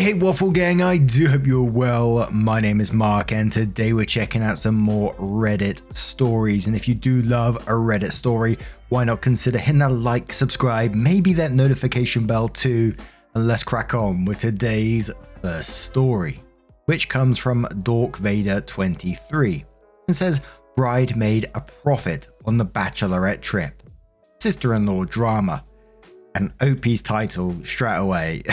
Hey Waffle Gang, I do hope you're well. My name is Mark and today we're checking out some more Reddit stories. And if you do love a Reddit story, why not consider hitting that like, subscribe, maybe that notification bell too. And let's crack on with today's first story, which comes from DorkVader23 and says, bride made a profit on the Bachelorette trip. Sister-in-law drama. And OP's title straight away.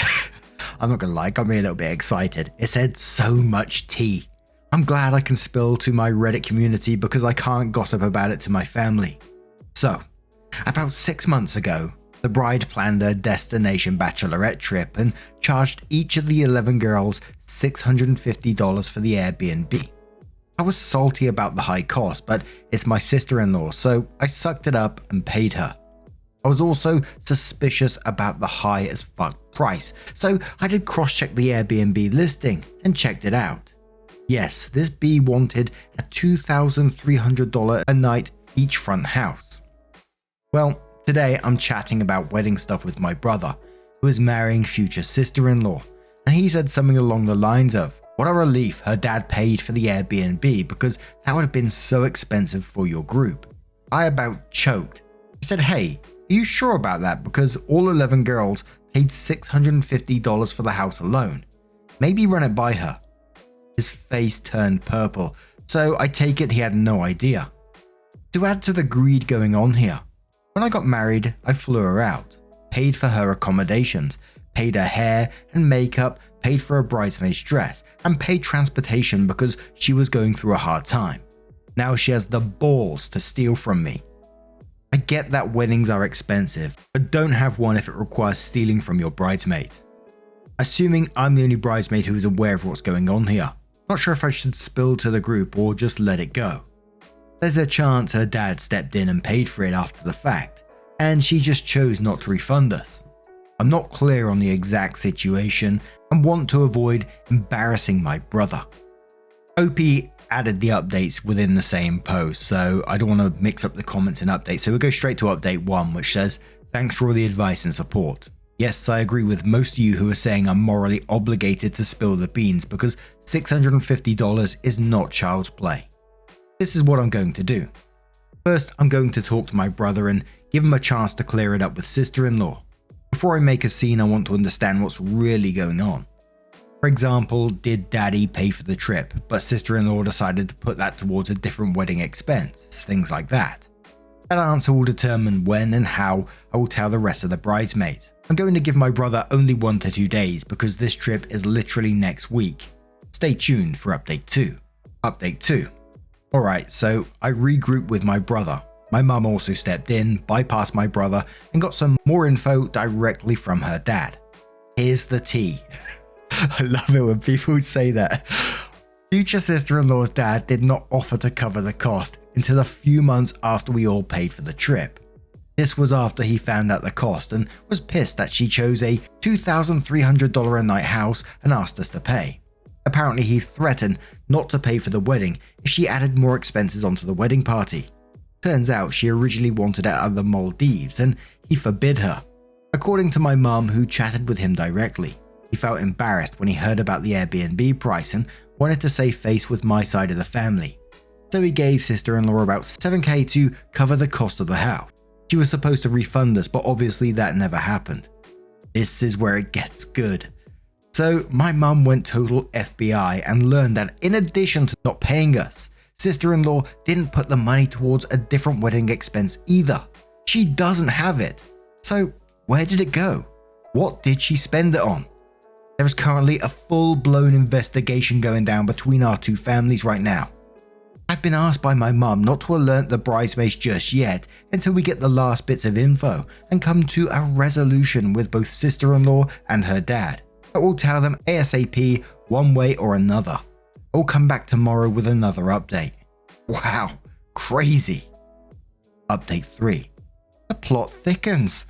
I'm not gonna lie, got me a little bit excited. It said so much tea. I'm glad I can spill to my Reddit community because I can't gossip about it to my family. So, about 6 months ago, the bride planned a destination bachelorette trip and charged each of the 11 girls $650 for the Airbnb. I was salty about the high cost, but it's my sister-in-law, so I sucked it up and paid her. I was also suspicious about the high as fuck price, so I did cross-check the Airbnb listing and checked it out. Yes, this bee wanted a $2,300 a night beachfront house. Well, today I'm chatting about wedding stuff with my brother, who is marrying future sister-in-law, and he said something along the lines of, "What a relief her dad paid for the Airbnb because that would have been so expensive for your group." I about choked. I said, "Hey, are you sure about that? Because all 11 girls paid $650 for the house alone. Maybe run it by her." His face turned purple, so I take it he had no idea. To add to the greed going on here, when I got married, I flew her out, paid for her accommodations, paid her hair and makeup, paid for a bridesmaid's dress, and paid transportation because she was going through a hard time. Now she has the balls to steal from me. I get that weddings are expensive, but don't have one if it requires stealing from your bridesmaids. Assuming I'm the only bridesmaid who is aware of what's going on here. Not sure if I should spill to the group or just let it go. There's a chance her dad stepped in and paid for it after the fact, and she just chose not to refund us. I'm not clear on the exact situation and want to avoid embarrassing my brother. OP added the updates within the same post, so I don't want to mix up the comments and updates, so we'll go straight to update 1, which says, "Thanks for all the advice and support. Yes, I agree with most of you who are saying I'm morally obligated to spill the beans because $650 is not child's play. This is what I'm going to do. First, I'm going to talk to my brother and give him a chance to clear it up with sister-in-law. Before I make a scene, I want to understand what's really going on. For example, did daddy pay for the trip, but sister-in-law decided to put that towards a different wedding expense, things like that. That answer will determine when and how I will tell the rest of the bridesmaids. I'm going to give my brother only 1 to 2 days because this trip is literally next week. Stay tuned for update 2. Update 2. Alright, so I regrouped with my brother. My mum also stepped in, bypassed my brother, and got some more info directly from her dad. Here's the tea." I love it when people say that. Future sister-in-law's dad did not offer to cover the cost until a few months after we all paid for the trip. This was after he found out the cost and was pissed that she chose a $2,300 a night house and asked us to pay. Apparently he threatened not to pay for the wedding if she added more expenses onto the wedding party. Turns out she originally wanted it out of the Maldives and he forbid her. According to my mum, who chatted with him directly, he felt embarrassed when he heard about the Airbnb price and wanted to save face with my side of the family. So he gave sister-in-law about $7,000 to cover the cost of the house. She was supposed to refund us, but obviously that never happened. This is where it gets good. So my mum went total FBI and learned that in addition to not paying us, sister-in-law didn't put the money towards a different wedding expense either. She doesn't have it. So where did it go? What did she spend it on? There is currently a full-blown investigation going down between our two families right now. I've been asked by my mum not to alert the bridesmaids just yet until we get the last bits of info and come to a resolution with both sister-in-law and her dad. I will tell them ASAP one way or another. I'll come back tomorrow with another update. Wow, crazy. Update 3. The plot thickens.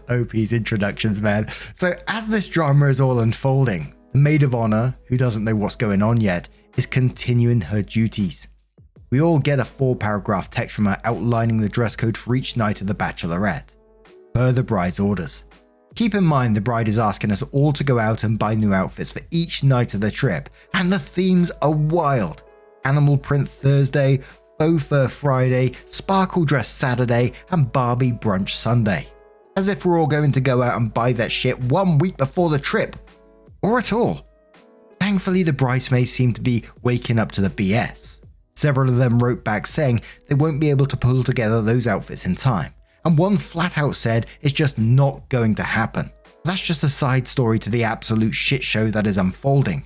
OP's introductions, man. So as this drama is all unfolding, the maid of honor, who doesn't know what's going on yet, is continuing her duties. We all get a 4-paragraph text from her outlining the dress code for each night of the Bachelorette, per the bride's orders. Keep in mind the bride is asking us all to go out and buy new outfits for each night of the trip, and the themes are wild. Animal print Thursday, faux fur Friday, sparkle dress Saturday, and Barbie brunch Sunday. As if we're all going to go out and buy that shit 1 week before the trip. Or at all. Thankfully, the bridesmaids seem to be waking up to the BS. Several of them wrote back saying they won't be able to pull together those outfits in time. And one flat out said it's just not going to happen. That's just a side story to the absolute shit show that is unfolding.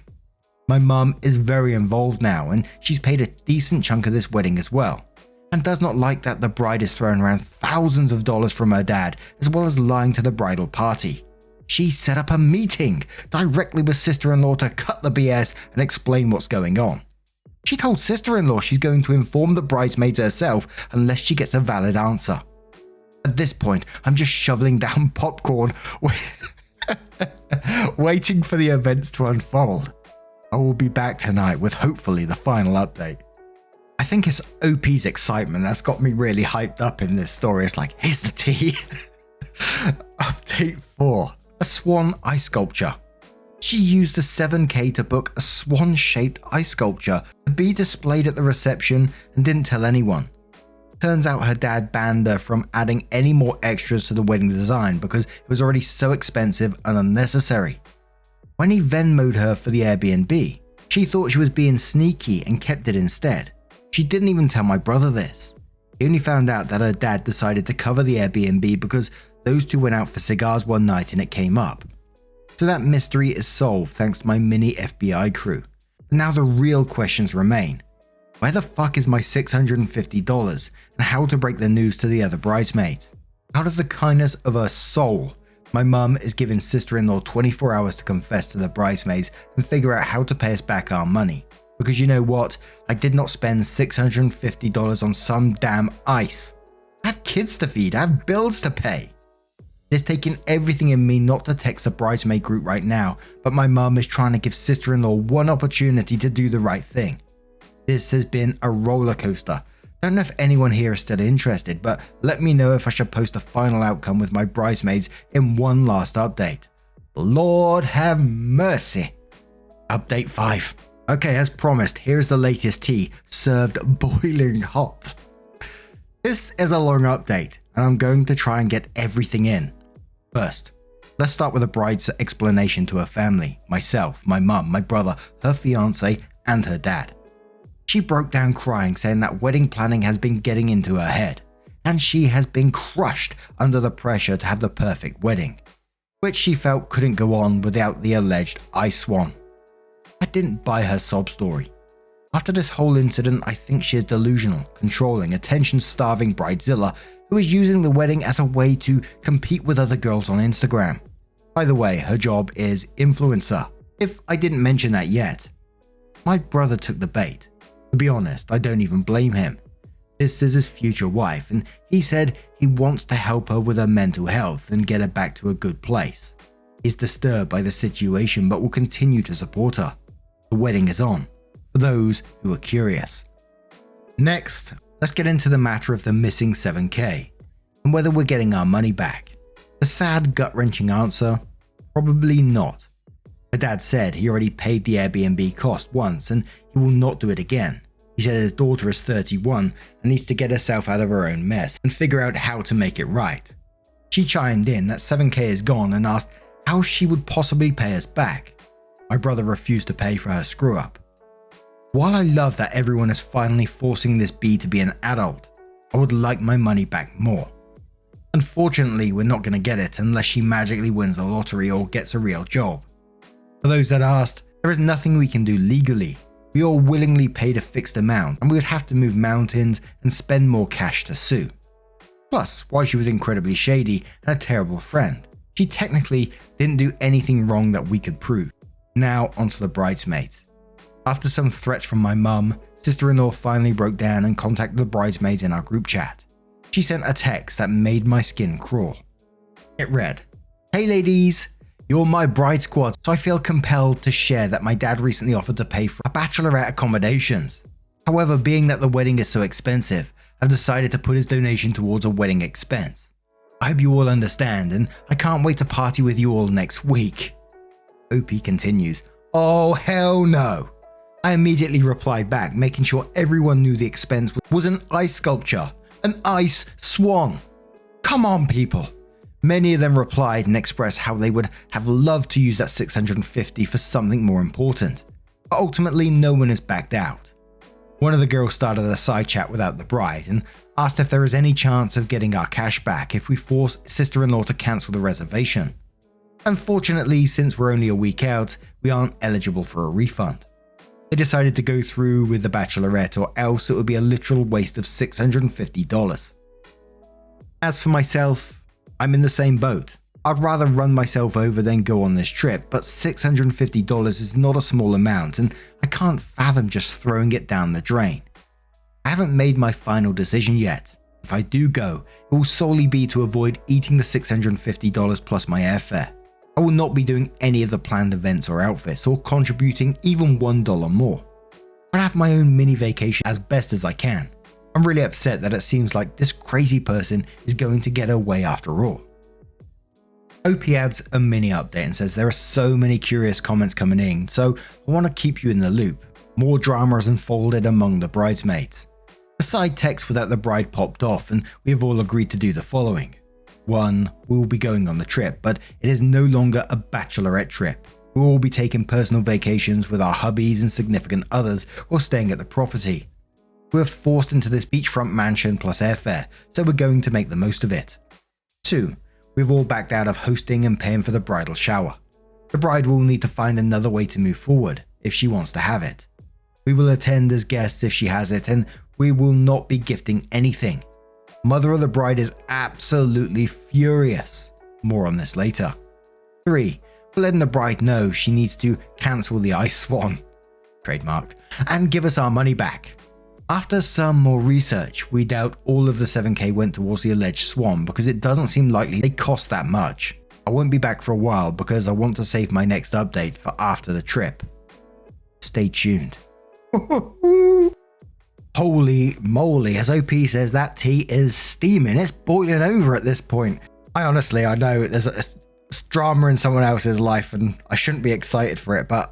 My mum is very involved now, and she's paid a decent chunk of this wedding as well, and does not like that the bride is throwing around thousands of dollars from her dad, as well as lying to the bridal party. She set up a meeting directly with sister-in-law to cut the BS and explain what's going on. She told sister-in-law she's going to inform the bridesmaids herself unless she gets a valid answer. At this point, I'm just shoveling down popcorn, waiting for the events to unfold. I will be back tonight with hopefully the final update. I think it's OP's excitement that's got me really hyped up in this story. It's like, here's the tea. Update 4. A swan ice sculpture. She used the 7K to book a swan-shaped ice sculpture to be displayed at the reception and didn't tell anyone. Turns out her dad banned her from adding any more extras to the wedding design because it was already so expensive and unnecessary. When he Venmo'd her for the Airbnb, she thought she was being sneaky and kept it instead. She didn't even tell my brother this. He only found out that her dad decided to cover the Airbnb because those two went out for cigars one night and it came up. So that mystery is solved thanks to my mini FBI crew. Now the real questions remain. Where the fuck is my $650 and how to break the news to the other bridesmaids? Out of the kindness of her soul, my mum is giving sister-in-law 24 hours to confess to the bridesmaids and figure out how to pay us back our money. Because you know what? I did not spend $650 on some damn ice. I have kids to feed, I have bills to pay. It is taking everything in me not to text the bridesmaid group right now, but my mum is trying to give sister-in-law one opportunity to do the right thing. This has been a roller coaster. Don't know if anyone here is still interested, but let me know if I should post a final outcome with my bridesmaids in one last update. Lord have mercy. Update 5. Okay, as promised, here's the latest tea, served boiling hot. This is a long update, and I'm going to try and get everything in. First, let's start with the bride's explanation to her family, myself, my mum, my brother, her fiance, and her dad. She broke down crying, saying that wedding planning has been getting into her head, and she has been crushed under the pressure to have the perfect wedding, which she felt couldn't go on without the alleged ice swan. I didn't buy her sob story. After this whole incident, I think she is delusional, controlling, attention-starving bridezilla who is using the wedding as a way to compete with other girls on Instagram. By the way, her job is influencer, if I didn't mention that yet. My brother took the bait. To be honest, I don't even blame him. This is his future wife, and he said he wants to help her with her mental health and get her back to a good place. He's disturbed by the situation but will continue to support her. The wedding is on, for those who are curious. Next, let's get into the matter of the missing 7K, and whether we're getting our money back. The sad, gut-wrenching answer? Probably not. Her dad said he already paid the Airbnb cost once and he will not do it again. He said his daughter is 31 and needs to get herself out of her own mess and figure out how to make it right. She chimed in that 7K is gone and asked how she would possibly pay us back. My brother refused to pay for her screw-up. While I love that everyone is finally forcing this bee to be an adult, I would like my money back more. Unfortunately, we're not going to get it unless she magically wins the lottery or gets a real job. For those that asked, there is nothing we can do legally. We all willingly paid a fixed amount and we would have to move mountains and spend more cash to sue. Plus, while she was incredibly shady and a terrible friend, she technically didn't do anything wrong that we could prove. Now onto the bridesmaids. After some threats from my mum, sister-in-law finally broke down and contacted the bridesmaids in our group chat. She sent a text that made my skin crawl. It read, "Hey ladies, you're my bride squad, so I feel compelled to share that my dad recently offered to pay for a Bachelorette accommodations. However, being that the wedding is so expensive, I've decided to put his donation towards a wedding expense. I hope you all understand, and I can't wait to party with you all next week. OP continues, oh hell no. I immediately replied back, making sure everyone knew the expense was an ice sculpture, an ice swan. Come on, people. Many of them replied and expressed how they would have loved to use that $650 for something more important. But ultimately, no one has backed out. One of the girls started a side chat without the bride and asked if there is any chance of getting our cash back if we force sister-in-law to cancel the reservation. Unfortunately, since we're only a week out, we aren't eligible for a refund. They decided to go through with the Bachelorette, or else it would be a literal waste of $650. As for myself, I'm in the same boat. I'd rather run myself over than go on this trip, but $650 is not a small amount and I can't fathom just throwing it down the drain. I haven't made my final decision yet. If I do go, it will solely be to avoid eating the $650 plus my airfare. I will not be doing any of the planned events or outfits or contributing even $1 more. I'll have my own mini vacation as best as I can. I'm really upset that it seems like this crazy person is going to get away after all. OP adds a mini update and says there are so many curious comments coming in, so I want to keep you in the loop. More drama has unfolded among the bridesmaids. The side text without the bride popped off and we have all agreed to do the following. 1. We will be going on the trip, but it is no longer a bachelorette trip. We will all be taking personal vacations with our hubbies and significant others while staying at the property. We were forced into this beachfront mansion plus airfare, so we're going to make the most of it. 2. We've all backed out of hosting and paying for the bridal shower. The bride will need to find another way to move forward if she wants to have it. We will attend as guests if she has it, and we will not be gifting anything. Mother of the bride is absolutely furious. More on this later. 3. We're letting the bride know she needs to cancel the ice swan, trademarked, and give us our money back. After some more research, we doubt all of the $7K went towards the alleged swan because it doesn't seem likely they cost that much. I won't be back for a while because I want to save my next update for after the trip. Stay tuned. Holy moly, as OP says, that tea is steaming. It's boiling over at this point. I know there's a drama in someone else's life and I shouldn't be excited for it, but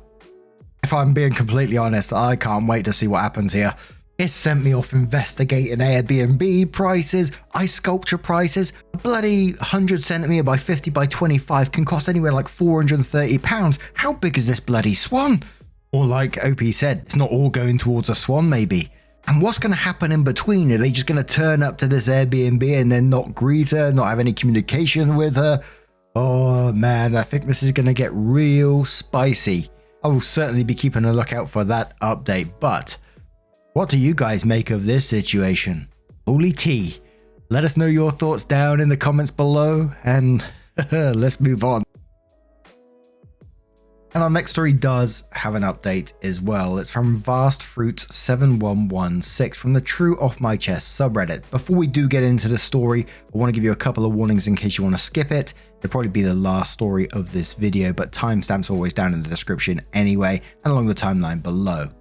if I'm being completely honest, I can't wait to see what happens here. It sent me off investigating Airbnb prices, ice sculpture prices. A bloody 100 centimeter by 50 by 25 can cost anywhere like £430. How big is this bloody swan? Or like OP said, it's not all going towards a swan maybe. And what's going to happen in between? Are they just going to turn up to this Airbnb and then not greet her, not have any communication with her? Oh man, I think this is going to get real spicy. I will certainly be keeping a lookout for that update, but what do you guys make of this situation? Holy tea. Let us know your thoughts down in the comments below, and let's move on. And our next story does have an update as well. It's from VastFruits7116 from the True Off My Chest subreddit. Before we do get into the story, I want to give you a couple of warnings in case you want to skip it. It'll probably be the last story of this video, but timestamps always down in the description anyway, and along the timeline below.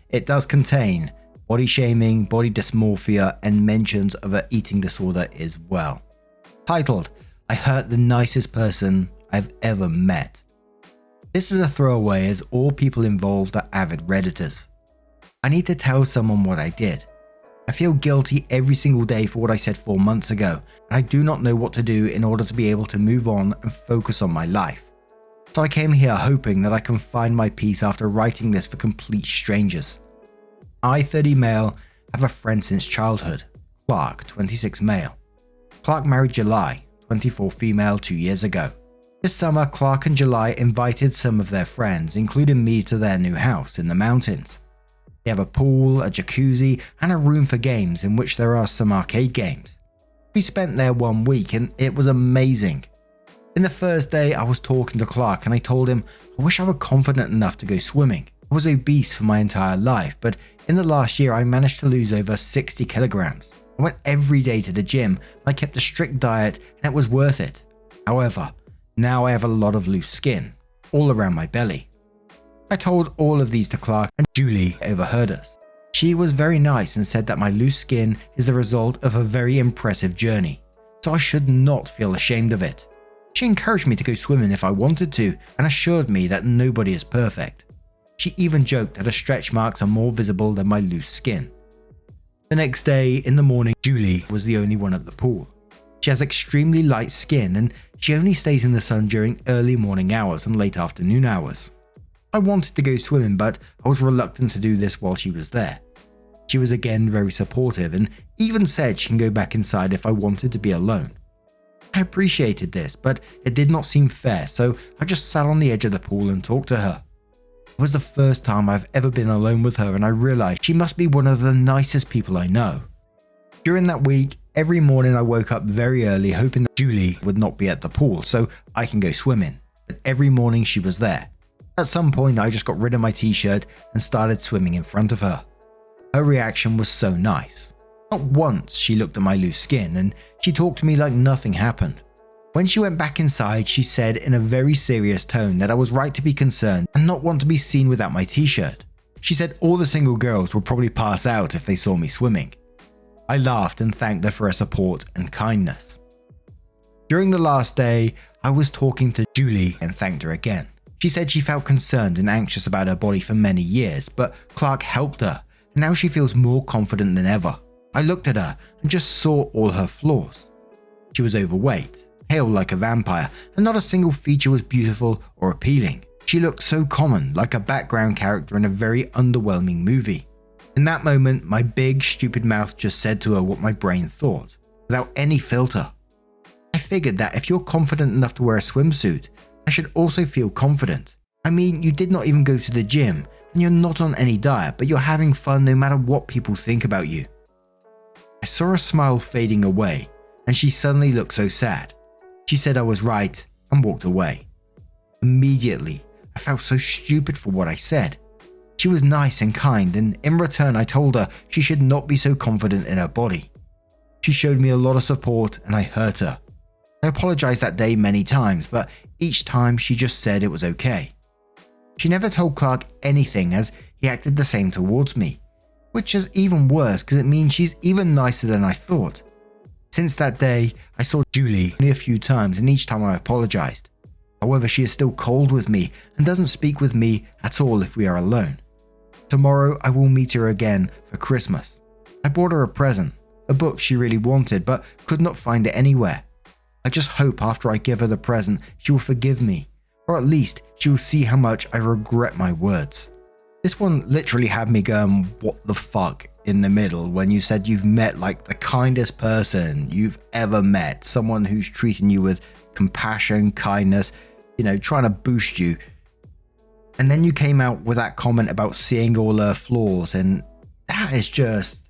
It does contain body shaming, body dysmorphia, and mentions of an eating disorder as well. Titled, I hurt the nicest person I've ever met. This is a throwaway as all people involved are avid Redditors. I need to tell someone what I did. I feel guilty every single day for what I said 4 months ago, and I do not know what to do in order to be able to move on and focus on my life. So I came here hoping that I can find my peace after writing this for complete strangers. I, 30 male, have a friend since childhood. Clark, 26 male. Clark married July, 24 female 2 years ago. This summer, Clark and July invited some of their friends, including me, to their new house in the mountains. They have a pool, a jacuzzi, and a room for games in which there are some arcade games. We spent there 1 week and it was amazing. In the first day, I was talking to Clark and I told him I wish I were confident enough to go swimming. I was obese for my entire life, but in the last year I managed to lose over 60 kilograms. I went every day to the gym and I kept a strict diet and it was worth it. However, now I have a lot of loose skin, all around my belly. I told all of these to Clark and Julie overheard us. She was very nice and said that my loose skin is the result of a very impressive journey. so I should not feel ashamed of it. She encouraged me to go swimming if I wanted to and assured me that nobody is perfect. She even joked that her stretch marks are more visible than my loose skin. The next day, in the morning, Julie was the only one at the pool. She has extremely light skin and she only stays in the sun during early morning hours and late afternoon hours. I wanted to go swimming, but I was reluctant to do this while she was there. She was again very supportive and even said she can go back inside if I wanted to be alone. I appreciated this, but it did not seem fair, so I just sat on the edge of the pool and talked to her. It was the first time I've ever been alone with her and I realized she must be one of the nicest people I know. During that week, every morning I woke up very early hoping that Julie would not be at the pool so I can go swimming, but every morning she was there. At some point I just got rid of my t-shirt and started swimming in front of her. Her reaction was so nice. Not once she looked at my loose skin and she talked to me like nothing happened. When she went back inside, she said in a very serious tone that I was right to be concerned and not want to be seen without my t-shirt. She said all the single girls would probably pass out if they saw me swimming. I laughed and thanked her for her support and kindness. During the last day, I was talking to Julie and thanked her again. She said she felt concerned and anxious about her body for many years, but Clark helped her and now she feels more confident than ever. I looked at her and just saw all her flaws. She was overweight, pale like a vampire, and not a single feature was beautiful or appealing. She looked so common, like a background character in a very underwhelming movie. In that moment, my big, stupid mouth just said to her what my brain thought, without any filter. I figured that if you're confident enough to wear a swimsuit, I should also feel confident. I mean, you did not even go to the gym, and you're not on any diet, but you're having fun no matter what people think about you. I saw her smile fading away, and she suddenly looked so sad. She said I was right and walked away. Immediately, I felt so stupid for what I said. She was nice and kind, and in return I told her she should not be so confident in her body. She showed me a lot of support and I hurt her. I apologized that day many times, but each time she just said it was okay. She never told Clark anything as he acted the same towards me, which is even worse because it means she's even nicer than I thought. Since that day, I saw Julie only a few times and each time I apologized. However, she is still cold with me and doesn't speak with me at all if we are alone. Tomorrow, I will meet her again for Christmas. I bought her a present, a book she really wanted but could not find it anywhere. I just hope after I give her the present, she will forgive me, or at least she will see how much I regret my words. This one literally had me going, what the fuck, in the middle when you said you've met like the kindest person you've ever met, someone who's treating you with compassion, kindness, trying to boost you. And then you came out with that comment about seeing all her flaws, and that is just,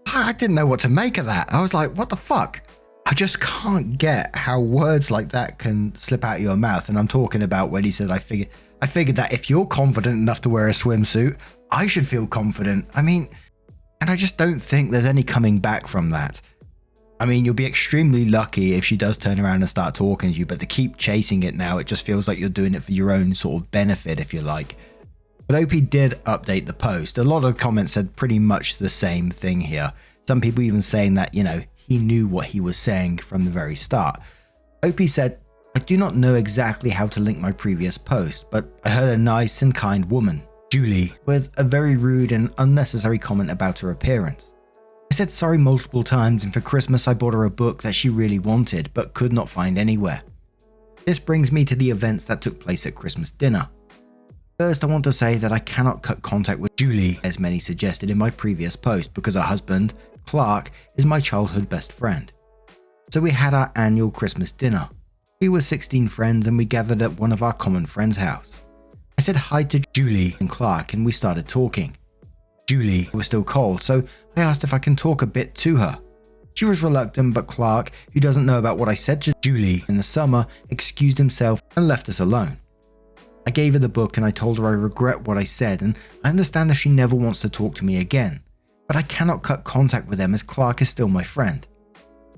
I didn't know what to make of that. I was like, what the fuck? I just can't get how words like that can slip out of your mouth. And I'm talking about when he said, I figured that if you're confident enough to wear a swimsuit, I should feel confident. I mean, and I just don't think there's any coming back from that. I mean, you'll be extremely lucky if she does turn around and start talking to you, but to keep chasing it now, it just feels like you're doing it for your own sort of benefit, if you like. But OP did update the post. A lot of comments said pretty much the same thing here. Some people even saying that, he knew what he was saying from the very start. OP said, I do not know exactly how to link my previous post, but I heard a nice and kind woman, Julie, with a very rude and unnecessary comment about her appearance. I said sorry multiple times, and for Christmas I bought her a book that she really wanted but could not find anywhere. This brings me to the events that took place at Christmas dinner. First, I want to say that I cannot cut contact with Julie, as many suggested in my previous post, because her husband, Clark, is my childhood best friend. So we had our annual Christmas dinner. We were 16 friends and we gathered at one of our common friends' house. I said hi to Julie and Clark and we started talking. Julie was still cold, so I asked if I can talk a bit to her. She was reluctant, but Clark, who doesn't know about what I said to Julie in the summer, excused himself and left us alone. I gave her the book and I told her I regret what I said and I understand if she never wants to talk to me again, but I cannot cut contact with them as Clark is still my friend.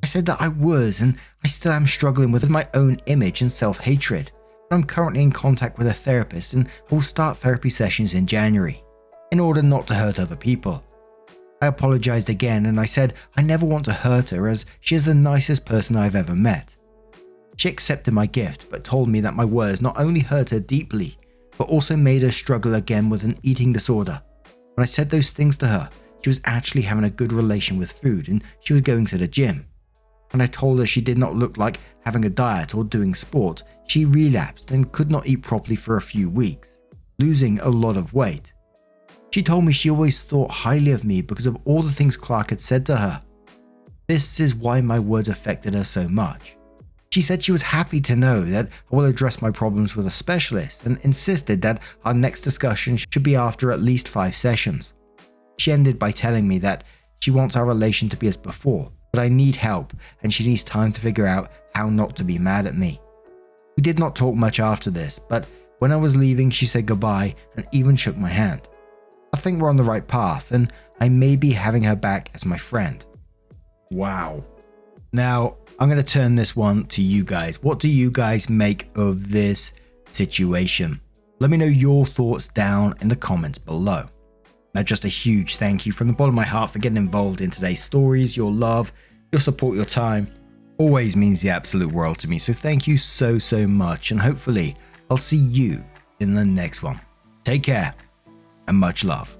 I said that I was and I still am struggling with my own image and self-hatred, but I'm currently in contact with a therapist and I will start therapy sessions in January, in order not to hurt other people. I apologized again and I said I never want to hurt her as she is the nicest person I've ever met. She accepted my gift but told me that my words not only hurt her deeply but also made her struggle again with an eating disorder. When I said those things to her, she was actually having a good relation with food and she was going to the gym. When I told her she did not look like having a diet or doing sport, she relapsed and could not eat properly for a few weeks, losing a lot of weight. She told me she always thought highly of me because of all the things Clark had said to her. This is why my words affected her so much. She said she was happy to know that I will address my problems with a specialist and insisted that our next discussion should be after at least 5 sessions. She ended by telling me that she wants our relation to be as before, but I need help and she needs time to figure out how not to be mad at me. We did not talk much after this, but when I was leaving she said goodbye and even shook my hand. I think we're on the right path and I may be having her back as my friend. Wow. Now, I'm going to turn this one to you guys. What do you guys make of this situation? Let me know your thoughts down in the comments below. Now, just a huge thank you from the bottom of my heart for getting involved in today's stories. Your love, your support, your time always means the absolute world to me. So thank you so much. And hopefully I'll see you in the next one. Take care and much love.